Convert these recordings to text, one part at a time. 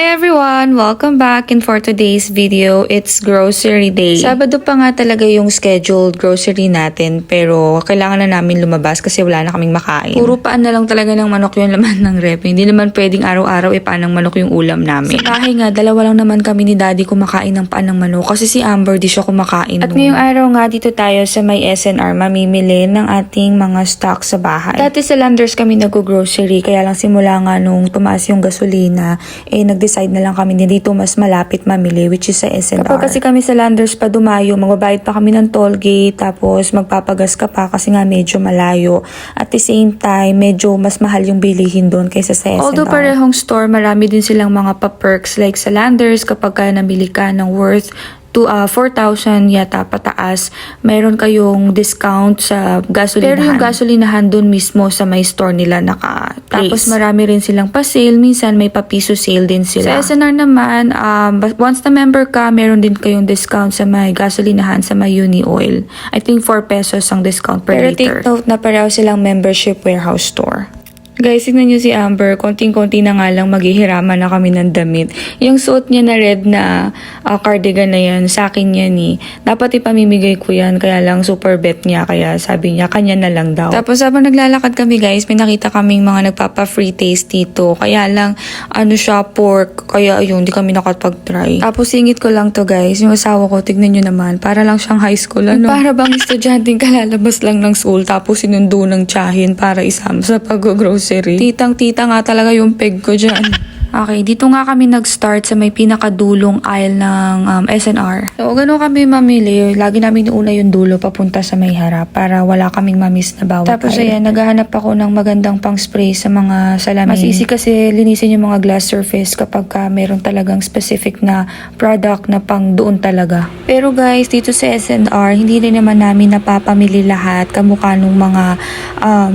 Hi everyone! Welcome back, and for today's video, it's grocery day. Sabado pa nga talaga yung scheduled grocery natin, pero kailangan na namin lumabas kasi wala na kaming makain. Puro paan na lang talaga ng manok yung laman ng rep. Hindi naman pwedeng araw-araw paan ng manok yung ulam namin. Sa bahay nga, dalawa lang naman kami ni daddy kumakain ng paan ng manok kasi si Amber di siya kumakain. At ngayong araw nga, dito tayo sa may SNR mamimili ng ating mga stock sa bahay. Dati sa Landers kami nag-grocery, kaya lang simula nga nung tumaas yung gasolina, nag-decide na lang kami na dito mas malapit mamili, which is sa SNR. Kapag kasi kami sa Landers pa dumayo, magbabayad pa kami ng toll gate, tapos magpapagas ka pa kasi nga medyo malayo. At the same time, medyo mas mahal yung bilihin doon kaysa sa SNR. Although parehong store, marami din silang mga pa-perks like sa Landers kapag ka namili ka ng worth to 4,000 yata pataas, mayroon kayong discount sa gasolinahan. Pero yung gasolinahan doon mismo sa may store nila naka-place. Tapos marami rin silang pa-sale, minsan may pa-piso sale din sila. Sa SNR naman, once na member ka, meron din kayong discount sa may gasolinahan sa may Uni Oil. I think 4 pesos ang discount per liter. Pero take note na pareho silang membership warehouse store. Guys, tignan nyo si Amber, konting-konti na nga lang maghihiraman na kami ng damit. Yung suot niya na red na cardigan na yan, sa akin yan eh. Dapat ipamimigay ko yan, kaya lang super bet niya, kaya sabi niya, kanya na lang daw. Tapos habang naglalakad kami guys, may nakita kaming mga nagpapa-free taste dito. Kaya lang, ano siya, pork, kaya ayun, di kami nakapag-try. Tapos singit ko lang to guys, yung asawa ko, tignan nyo naman, para lang siyang high school, ano? Para bang estudyanteng kalalabas lang ng school, tapos sinundo ng tiyahin para isama sa pag-grocery. Titang-tita nga talaga yung peg ko dyan. Okay, dito nga kami nag-start sa may pinakadulong aisle ng SNR. So, gano'n kami mamili. Lagi namin una yung dulo papunta sa may harap para wala kaming mamiss na bawat Tapos ayan, naghahanap ako ng magandang pang-spray sa mga salamin. Mas easy kasi linisin yung mga glass surface kapag meron talagang specific na product na pang doon talaga. Pero guys, dito sa SNR, hindi rin naman namin napapamili lahat kamukha nung mga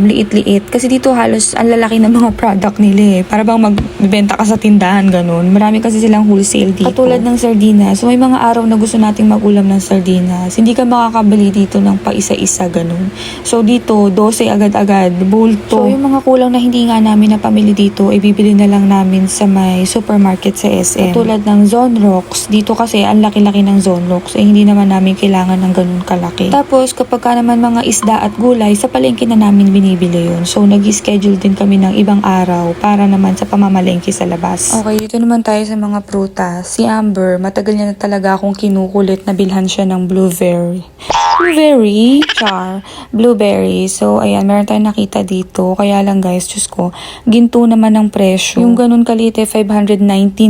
liit-liit. Kasi dito halos ang lalaki ng mga product nila eh. Para bang magbenta ka sa tindahan, ganun. Marami kasi silang wholesale dito. Katulad ng sardinas. So, may mga araw na gusto nating mag-ulam ng sardinas. Hindi ka makakabili dito ng pa-isa-isa, ganun. So, dito, 12 agad-agad. Bulto. So, yung mga kulang na hindi nga namin napamili dito, ibibili na lang namin sa may supermarket sa SM. Katulad ng Zonrox. Dito kasi, ang laki-laki ng Zonrox. Hindi naman namin kailangan ng ganun kalaki. Tapos, kapag ka naman mga isda at gulay, sa palengke na namin binibili yun. So, nag-schedule din kami ng ibang araw para naman sa pamamalengke sa labas. Okay, dito naman tayo sa mga prutas. Si Amber, matagal niya na talaga akong kinukulit na bilhan siya ng blueberry. Blueberry? Char. Blueberry. So, ayan, meron tayong nakita dito. Kaya lang guys, Diyos ko, ginto naman ang presyo. Yung ganun kalite, 519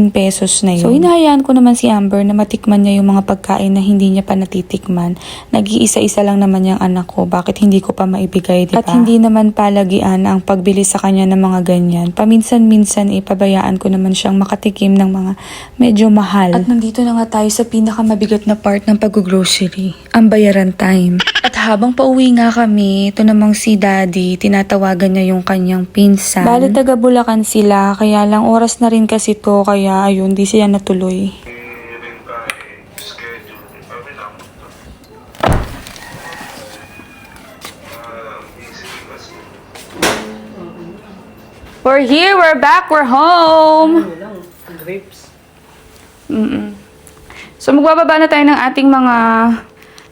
pesos na yun. So, hinahayaan ko naman si Amber na matikman niya yung mga pagkain na hindi niya pa natitikman. Nag-iisa-isa lang naman yung anak ko. Bakit hindi ko pa maibigay, diba? At hindi naman palagian ang pagbili sa kanya ng mga ganyan. Paminsan-minsan, pabayaan ko naman siyang makatikim ng mga medyo mahal. At nandito na nga tayo sa pinakamabigat na part ng pag-grocery. Ang bayaran time. At habang pauwi nga kami, ito namang si Daddy, tinatawagan niya yung kanyang pinsan. Bale, taga Bulacan sila, kaya lang oras na rin kasi to, kaya ayun, di siya natuloy. We're here, we're back, we're home! Grapes. So, magbababa na tayo ng ating mga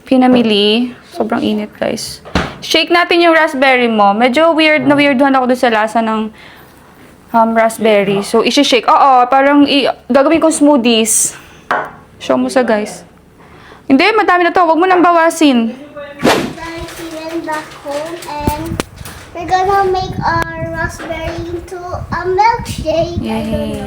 pinamili. Sobrang init, guys. Shake natin yung raspberry mo. Medyo weirduhan ako doon sa lasa ng raspberry. So, isi-shake. Oo, parang gagawin kong smoothies. Show mo sa guys. Hindi, madami na to. Huwag mo nang bawasin. Guys, back home and we're gonna make our raspberry into a milkshake. Yay!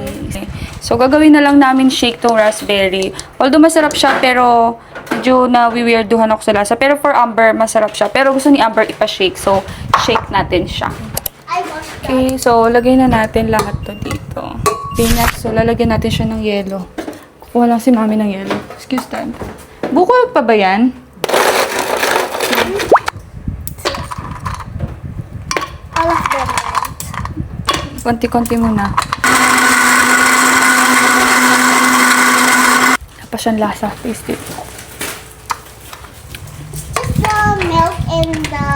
So, gagawin na lang namin shake tong raspberry. Although masarap siya, pero medyo na-weirduhan ako sa lasa. Pero for Amber, masarap siya. Pero gusto ni Amber ipa-shake. So, shake natin siya. Okay, so, lagay na natin lahat to dito. Okay, next. So, lalagyan natin siya ng yelo. Kukuha lang si Mami ng yelo. Excuse that. Buko pa ba yan? All of them. Konti-konti muna. Tapos siyang lasa. Taste it. The milk and the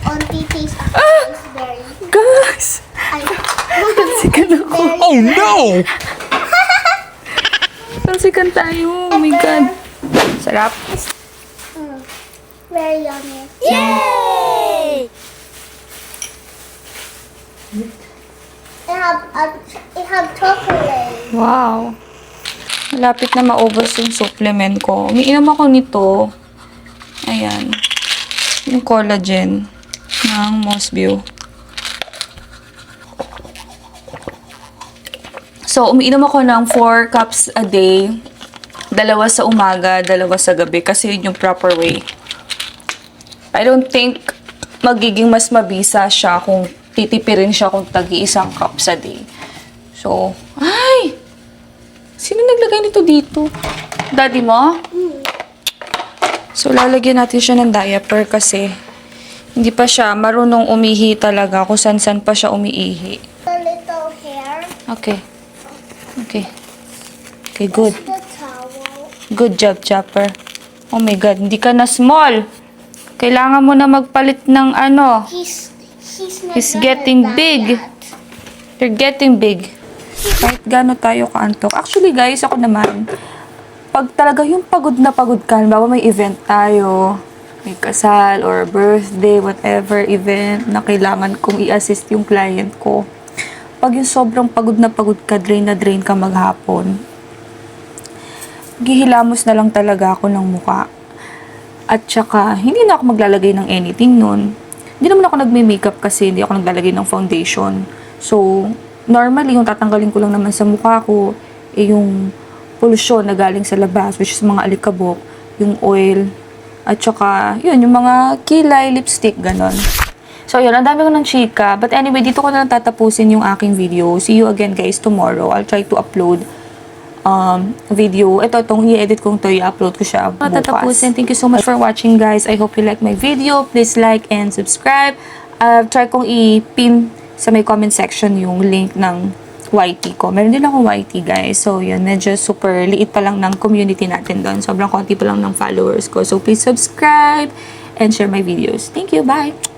onti taste of raspberry. Guys! Ay, Sikan ako. berry. Oh no! Talsikan tayo. Oh my God. Sarap. Very yummy. Yay! It have chocolate. Wow. Malapit na maubos yung supplement ko. Umiinom ako nito. Ayan. Yung collagen ng Mosview. So, umiinom ako ng 4 cups a day. 2 sa umaga, 2 sa gabi. Kasi yun yung proper way. I don't think magiging mas mabisa siya kung titipirin siya kung tagi-1 cups a day. So, ay! Sino naglagay nito dito? Daddy mo? So, lalagyan natin siya ng diaper kasi hindi pa siya marunong umihi talaga kung san-san pa siya umiihi. The little hair. Okay. Okay. Okay, good. The towel. Good job, Chopper. Oh my God, hindi ka na small. Kailangan mo na magpalit ng ano. He's not He's gonna getting die big. yet. You're getting big. Kahit gano'n tayo kaantok. Actually, guys, ako naman, pag talaga yung pagod na pagod ka, halimbawa may event tayo, may kasal or birthday, whatever event na kailangan kong i-assist yung client ko. Pag yung sobrang pagod na pagod ka, drain na drain ka maghapon, gihilamos na lang talaga ako ng muka. At saka, hindi na ako maglalagay ng anything nun. Hindi naman ako nagme-makeup kasi hindi ako naglalagay ng foundation. So, normally, yung tatanggalin ko lang naman sa mukha ko, yung pollution na galing sa labas, which is mga alikabok, yung oil, at saka, yun, yung mga kilay, lipstick, ganon. So, yun, ang dami ko ng chika. But anyway, dito ko na lang tatapusin yung aking video. See you again, guys, tomorrow. I'll try to upload video. Itong i-edit kong to, i-upload ko siya bukas. Tatapusin. Thank you so much for watching, guys. I hope you like my video. Please like and subscribe. Try kong i-pin sa may comment section yung link ng YT ko. Meron din akong YT, guys. So, yun. Medyo super liit pa lang ng community natin doon. Sobrang konti pa lang ng followers ko. So, please subscribe and share my videos. Thank you. Bye!